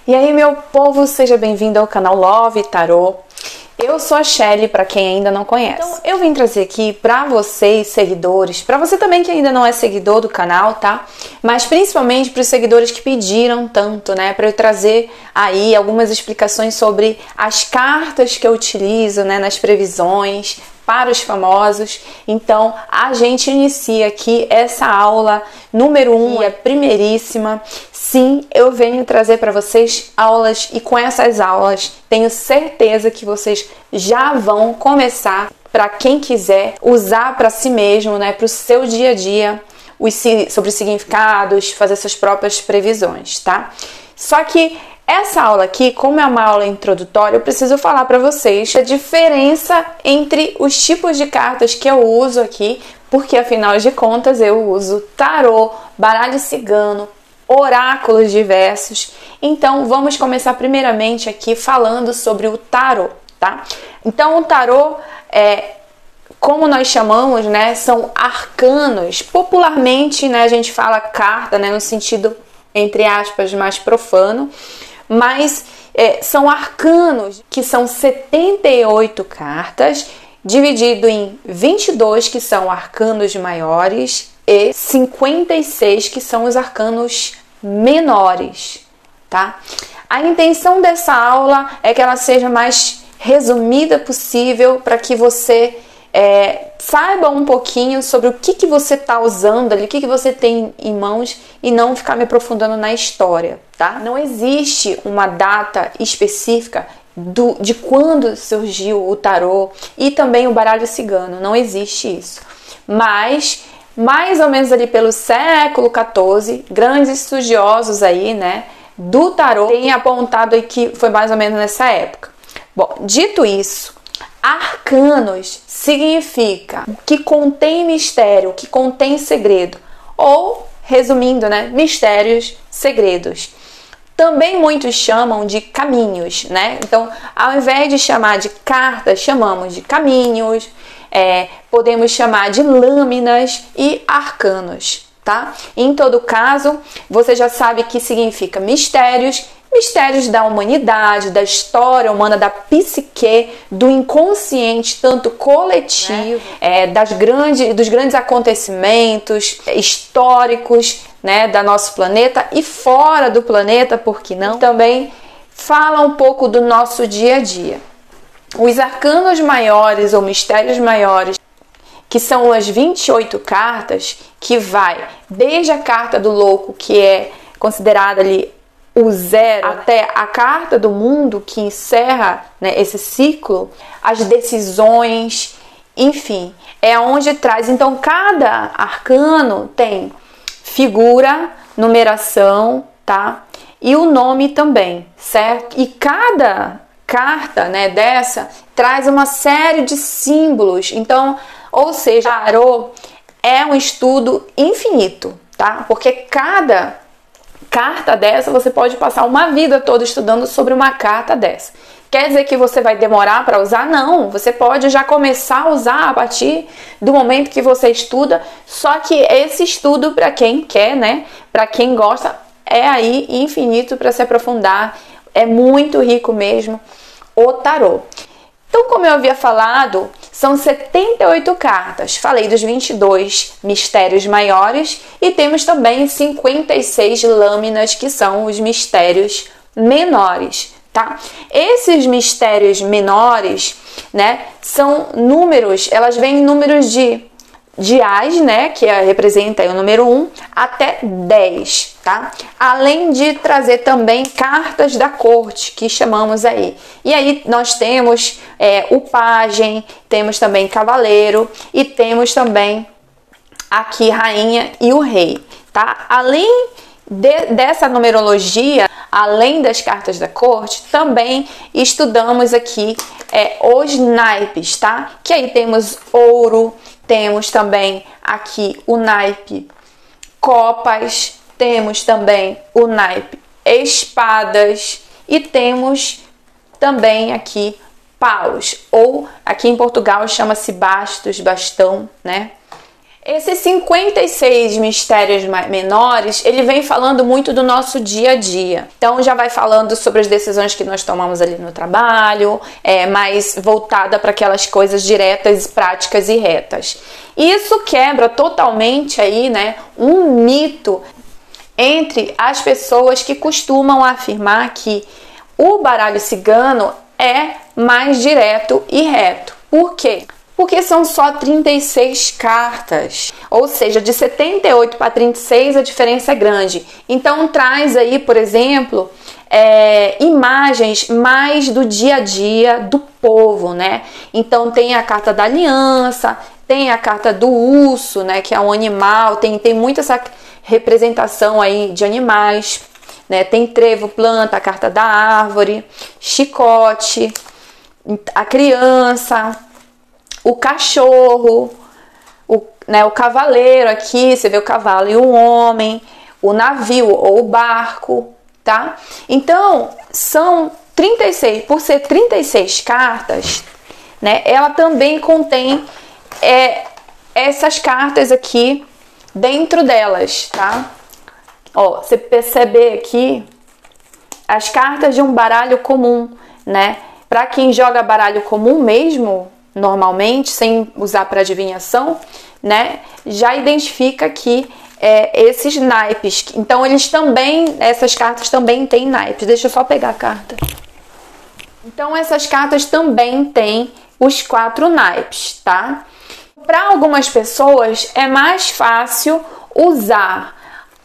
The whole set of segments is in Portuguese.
E aí, meu povo, seja bem-vindo ao canal Love Tarot. Eu sou a Shelly, para quem ainda não conhece. Então, eu vim trazer aqui para vocês, seguidores, para você também que ainda não é seguidor do canal, tá? Mas principalmente para os seguidores que pediram tanto, né? Para eu trazer aí algumas explicações sobre as cartas que eu utilizo, né? Nas previsões para os famosos. Então, a gente inicia aqui essa aula número 1, é primeiríssima. Sim, eu venho trazer para vocês aulas e com essas aulas tenho certeza que vocês já vão começar, para quem quiser, usar para si mesmo, né, para o seu dia a dia, sobre os significados, fazer suas próprias previsões, tá? Só que essa aula aqui, como é uma aula introdutória, eu preciso falar para vocês a diferença entre os tipos de cartas que eu uso aqui, porque afinal de contas eu uso tarô, baralho cigano, oráculos diversos. Então vamos começar primeiramente aqui falando sobre o tarô, tá? Então o tarô como nós chamamos, né, são arcanos. Popularmente, né, a gente fala carta, né, no sentido, entre aspas, mais profano, mas são arcanos, que são 78 cartas, dividido em 22 que são arcanos maiores e 56 que são os arcanos menores, tá? A intenção dessa aula é que ela seja mais resumida possível para que você saiba um pouquinho sobre o que você está usando ali, o que você tem em mãos e não ficar me aprofundando na história, tá? Não existe uma data específica de quando surgiu o tarô e também o baralho cigano, não existe isso. Mas mais ou menos ali pelo século XIV, grandes estudiosos aí, né, do tarô têm apontado aí que foi mais ou menos nessa época. Bom, dito isso, arcanos significa que contém mistério, que contém segredo, ou, resumindo, né, mistérios, segredos. Também muitos chamam de caminhos, né? Então, ao invés de chamar de cartas, chamamos de caminhos, podemos chamar de lâminas e arcanos, tá? Em todo caso, você já sabe que significa mistérios, mistérios da humanidade, da história humana, da psique, do inconsciente, tanto coletivo, dos grandes acontecimentos históricos, né, da nosso planeta e fora do planeta, por que não? Também fala um pouco do nosso dia a dia. Os arcanos maiores ou mistérios maiores, que são as 28 cartas, que vai desde a carta do louco, que é considerada ali o zero, até a carta do mundo, que encerra, né, esse ciclo, as decisões, enfim, é onde traz. Então, cada arcano tem figura, numeração, tá? E o nome também, certo? E cada carta, né, dessa traz uma série de símbolos. Então, ou seja, tarô é um estudo infinito, tá? Porque cada carta dessa você pode passar uma vida toda estudando sobre uma carta dessa. Quer dizer que você vai demorar para usar? Não, você pode já começar a usar a partir do momento que você estuda, só que esse estudo, para quem quer, né, para quem gosta, é aí infinito para se aprofundar, é muito rico mesmo o tarô. Então, como eu havia falado, são 78 cartas. Falei dos 22 mistérios maiores e temos também 56 lâminas, que são os mistérios menores, tá? Esses mistérios menores, né, são números, elas vêm em números de Ás, né, que representa aí o número 1, até 10, tá? Além de trazer também cartas da corte, que chamamos aí. E aí nós temos o pajem, temos também cavaleiro e temos também aqui rainha e o rei, tá? Além dessa numerologia, além das cartas da corte, também estudamos aqui os naipes, tá? Que aí temos ouro, temos também aqui o naipe copas, temos também o naipe espadas e temos também aqui paus, ou aqui em Portugal chama-se bastos, bastão, né? Esses 56 mistérios menores, ele vem falando muito do nosso dia a dia. Então já vai falando sobre as decisões que nós tomamos ali no trabalho, mais voltada para aquelas coisas diretas, práticas e retas. Isso quebra totalmente aí, né, um mito entre as pessoas que costumam afirmar que o baralho cigano é mais direto e reto. Por quê? Porque são só 36 cartas, ou seja, de 78 para 36 a diferença é grande. Então traz aí, por exemplo, imagens mais do dia a dia do povo, né? Então tem a carta da aliança, tem a carta do urso, né, que é um animal, tem muita essa representação aí de animais, né? Tem trevo, planta, a carta da árvore, chicote, a criança, o cachorro, o cavaleiro aqui, você vê o cavalo e o homem, o navio ou o barco, tá? Então, são 36, por ser 36 cartas, né? Ela também contém essas cartas aqui dentro delas, tá? Ó, você percebe aqui as cartas de um baralho comum, né? Para quem joga baralho comum mesmo, normalmente, sem usar para adivinhação, né, já identifica aqui esses naipes. Então, essas cartas também têm naipes. Deixa eu só pegar a carta. Então, essas cartas também têm os 4 naipes, tá? Para algumas pessoas, é mais fácil usar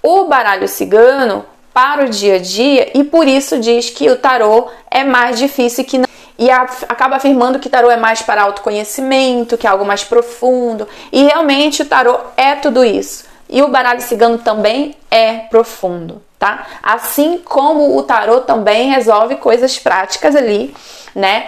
o baralho cigano para o dia a dia e por isso diz que o tarô é mais difícil que não. E acaba afirmando que tarô é mais para autoconhecimento, que é algo mais profundo. E realmente o tarô é tudo isso. E o baralho cigano também é profundo, tá? Assim como o tarô também resolve coisas práticas ali, né?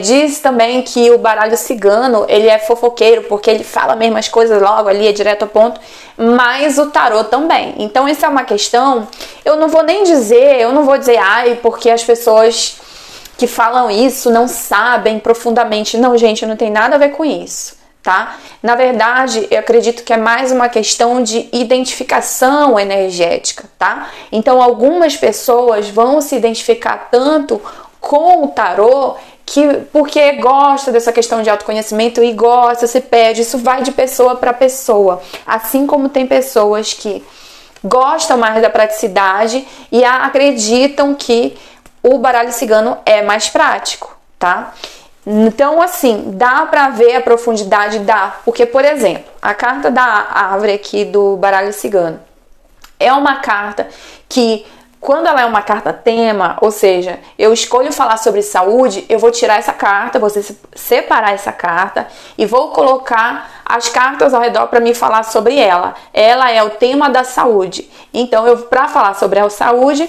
Diz também que o baralho cigano, ele é fofoqueiro, porque ele fala mesmo as coisas logo ali, é direto ao ponto. Mas o tarô também. Então, isso é uma questão, eu não vou dizer, ai, porque as pessoas que falam isso não sabem profundamente. Não, gente, não tem nada a ver com isso, tá? Na verdade, eu acredito que é mais uma questão de identificação energética, tá? Então, algumas pessoas vão se identificar tanto com o tarô porque gosta dessa questão de autoconhecimento e gosta, se perde. Isso vai de pessoa para pessoa. Assim como tem pessoas que gostam mais da praticidade e acreditam que o baralho cigano é mais prático, tá? Então, assim, dá pra ver a profundidade, dá. Porque, por exemplo, a carta da árvore aqui do baralho cigano é uma carta que, quando ela é uma carta tema, ou seja, eu escolho falar sobre saúde, eu vou tirar essa carta, vou separar essa carta e vou colocar as cartas ao redor para me falar sobre ela. Ela é o tema da saúde. Então, para falar sobre a saúde,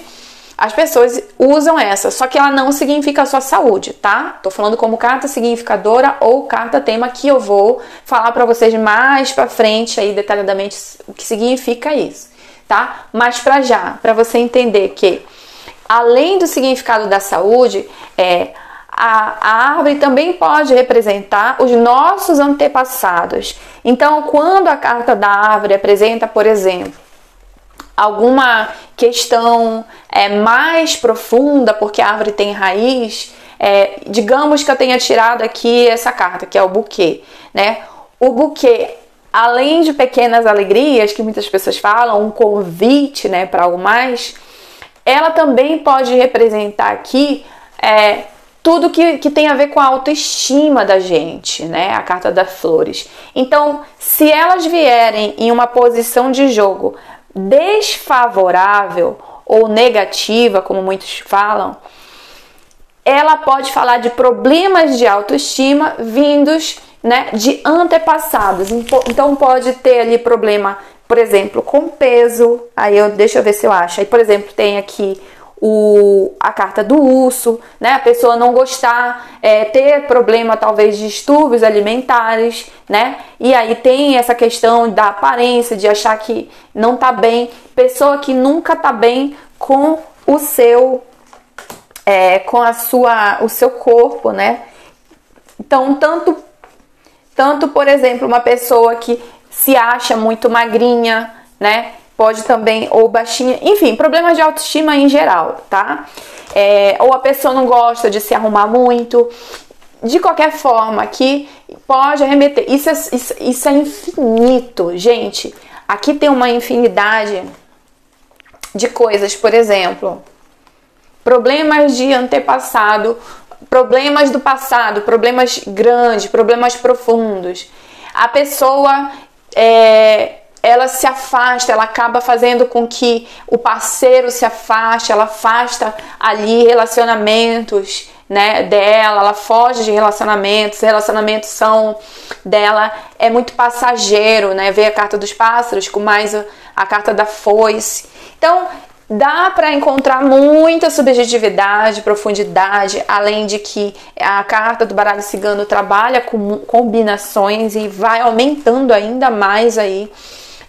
as pessoas usam essa, só que ela não significa só saúde, tá? Tô falando como carta significadora ou carta tema, que eu vou falar para vocês mais para frente aí detalhadamente o que significa isso, tá? Mas para você entender que além do significado da saúde, a árvore também pode representar os nossos antepassados. Então, quando a carta da árvore apresenta, por exemplo, alguma questão mais profunda, porque a árvore tem raiz, digamos que eu tenha tirado aqui essa carta, que é o buquê, né? O buquê, além de pequenas alegrias, que muitas pessoas falam, um convite, né, para algo mais, ela também pode representar aqui tudo que tem a ver com a autoestima da gente, né? A carta das flores. Então, se elas vierem em uma posição de jogo desfavorável ou negativa, como muitos falam, ela pode falar de problemas de autoestima vindos, né, de antepassados. Então pode ter ali problema, por exemplo, com peso. Deixa eu ver se eu acho. Aí, por exemplo, tem aqui a carta do urso, né? A pessoa não gostar, ter problema talvez de distúrbios alimentares, né? E aí tem essa questão da aparência, de achar que não tá bem. Pessoa que nunca tá bem com o seu o seu corpo, né? Então, tanto, por exemplo, uma pessoa que se acha muito magrinha, né? Pode também, ou baixinha, enfim, problemas de autoestima em geral, tá? Ou a pessoa não gosta de se arrumar muito. De qualquer forma, aqui pode arremeter. Isso é infinito, gente. Aqui tem uma infinidade de coisas, por exemplo, problemas de antepassado, problemas do passado, problemas grandes, problemas profundos. A pessoa, ela se afasta, ela acaba fazendo com que o parceiro se afaste, ela afasta ali relacionamentos, né, dela, ela foge de relacionamentos são dela, é muito passageiro, né, veio a carta dos pássaros com mais a carta da foice. Então, dá para encontrar muita subjetividade, profundidade, além de que a carta do baralho cigano trabalha com combinações e vai aumentando ainda mais aí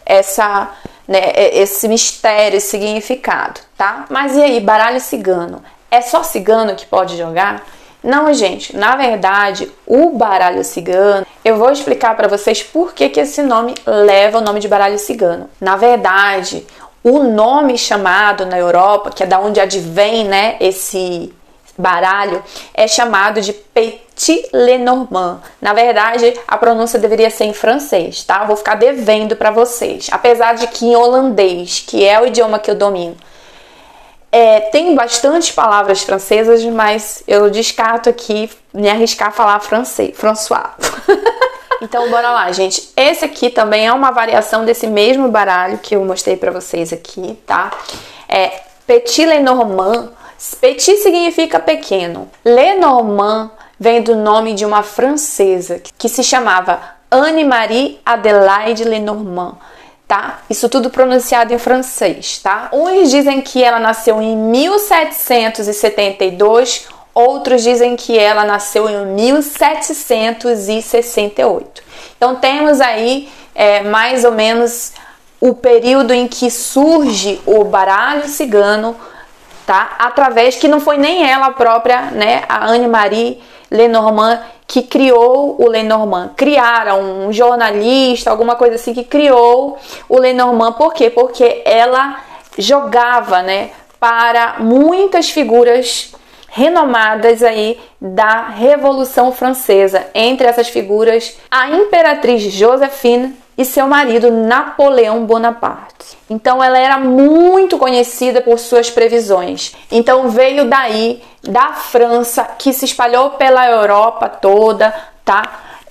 esse mistério, esse significado, tá? Mas e aí, baralho cigano? É só cigano que pode jogar? Não, gente, na verdade, o baralho cigano, eu vou explicar para vocês por que esse nome leva o nome de baralho cigano. Na verdade, o nome chamado na Europa, que é da onde advém, né, esse baralho, é chamado de Petit Lenormand. Na verdade, a pronúncia deveria ser em francês, tá? Vou ficar devendo para vocês. Apesar de que em holandês, que é o idioma que eu domino, tem bastante palavras francesas, mas eu descarto aqui me arriscar a falar francês, François. Então, bora lá, gente. Esse aqui também é uma variação desse mesmo baralho que eu mostrei pra vocês aqui, tá? Petit Lenormand. Petit significa pequeno. Lenormand vem do nome de uma francesa que se chamava Anne-Marie Adélaïde Lenormand. Tá? Isso tudo pronunciado em francês, tá? Uns dizem que ela nasceu em 1772, outros dizem que ela nasceu em 1768. Então temos aí mais ou menos o período em que surge o baralho cigano, tá? Através que não foi nem ela própria, né? A Anne-Marie Lenormand que criou o Lenormand. Criaram um jornalista, alguma coisa assim, que criou o Lenormand. Por quê? Porque ela jogava, né, para muitas figuras renomadas aí da Revolução Francesa. Entre essas figuras, a imperatriz Joséphine e seu marido Napoleão Bonaparte. Então ela era muito conhecida por suas previsões. Então veio daí, da França, que se espalhou pela Europa toda, tá?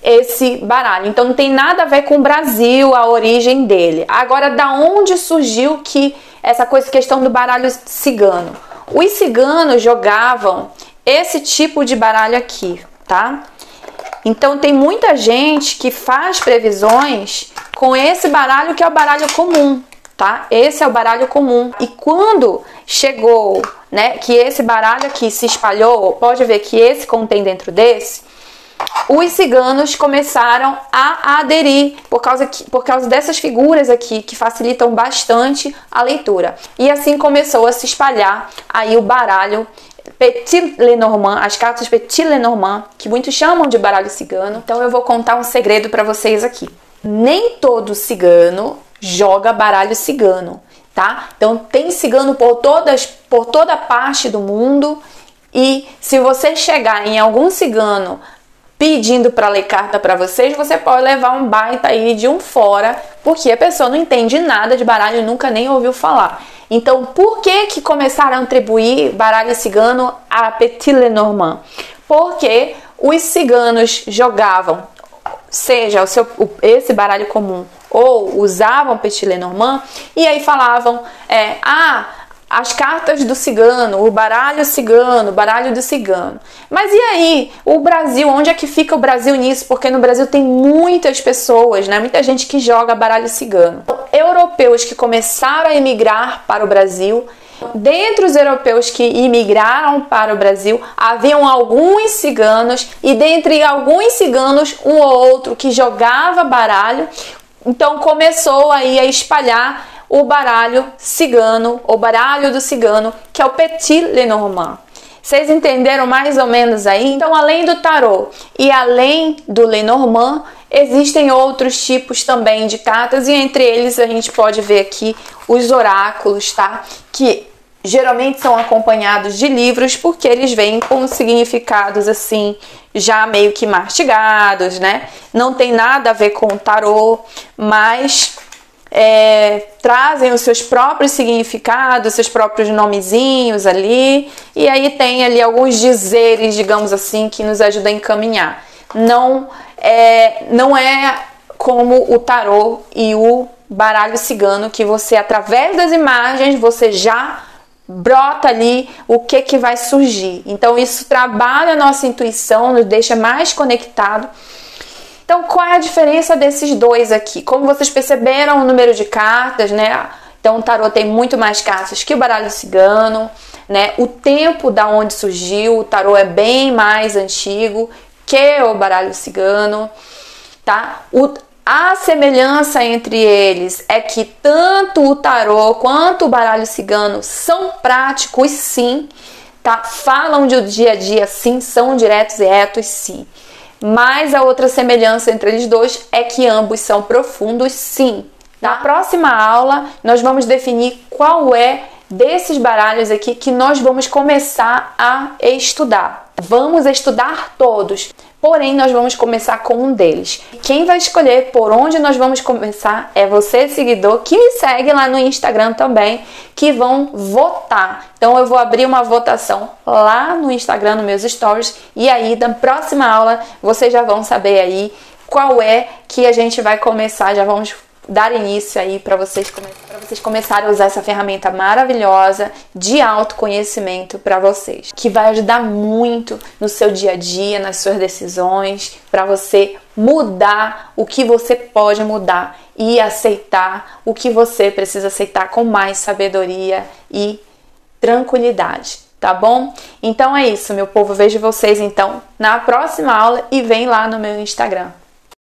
Esse baralho. Então não tem nada a ver com o Brasil, a origem dele. Agora, da onde surgiu que essa questão do baralho cigano? Os ciganos jogavam esse tipo de baralho aqui, tá? Então tem muita gente que faz previsões com esse baralho que é o baralho comum, tá? Esse é o baralho comum. E quando chegou, né, que esse baralho aqui se espalhou, pode ver que esse contém dentro desse, os ciganos começaram a aderir por causa dessas figuras aqui que facilitam bastante a leitura. E assim começou a se espalhar aí o baralho Petit Lenormand, as cartas Petit Lenormand, que muitos chamam de baralho cigano. Então eu vou contar um segredo para vocês aqui. Nem todo cigano joga baralho cigano, tá? Então tem cigano por toda parte do mundo, e se você chegar em algum cigano pedindo para ler carta para vocês, você pode levar um baita aí de um fora, porque a pessoa não entende nada de baralho e nunca nem ouviu falar. Então, por que começaram a atribuir baralho cigano a Petit Lenormand? Porque os ciganos jogavam, seja esse baralho comum, ou usavam Petit Lenormand, e aí falavam, as cartas do cigano, o baralho cigano, o baralho do cigano. Mas e aí, o Brasil, onde é que fica o Brasil nisso? Porque no Brasil tem muitas pessoas, né? Muita gente que joga baralho cigano. Europeus que começaram a emigrar para o Brasil. Dentre os europeus que imigraram para o Brasil, haviam alguns ciganos, e dentre alguns ciganos, um ou outro que jogava baralho. Então começou aí a espalhar o baralho cigano, o baralho do cigano, que é o Petit Lenormand, Vocês entenderam mais ou menos aí? Então, além do tarô e além do Lenormand, existem outros tipos também de cartas, e entre eles a gente pode ver aqui os oráculos, tá? Que geralmente são acompanhados de livros, porque eles vêm com significados assim, já meio que mastigados, né? Não tem nada a ver com o tarô, mas trazem os seus próprios significados, seus próprios nomezinhos ali, e aí tem ali alguns dizeres, digamos assim, que nos ajudam a encaminhar. Não é como o tarô e o baralho cigano, que você, através das imagens, você já brota ali o que vai surgir. Então isso trabalha a nossa intuição, nos deixa mais conectado. Então, qual é a diferença desses dois aqui? Como vocês perceberam, o número de cartas, né? Então, o tarô tem muito mais cartas que o baralho cigano, né? O tempo da onde surgiu, o tarô é bem mais antigo que o baralho cigano, tá? A semelhança entre eles é que tanto o tarô quanto o baralho cigano são práticos, sim, tá? Falam do dia a dia, sim, são diretos e retos, sim. Mas a outra semelhança entre eles dois é que ambos são profundos, sim. Na próxima aula, nós vamos definir qual é desses baralhos aqui que nós vamos começar a estudar. Vamos estudar todos, porém nós vamos começar com um deles. Quem vai escolher por onde nós vamos começar é você, seguidor, que me segue lá no Instagram também, que vão votar. Então eu vou abrir uma votação lá no Instagram, nos meus stories, e aí na próxima aula vocês já vão saber aí qual é que a gente vai começar, já vamos dar início aí para vocês começarem a usar essa ferramenta maravilhosa de autoconhecimento para vocês, que vai ajudar muito no seu dia a dia, nas suas decisões, para você mudar o que você pode mudar e aceitar o que você precisa aceitar com mais sabedoria e tranquilidade, tá bom? Então é isso, meu povo, vejo vocês então na próxima aula e vem lá no meu Instagram.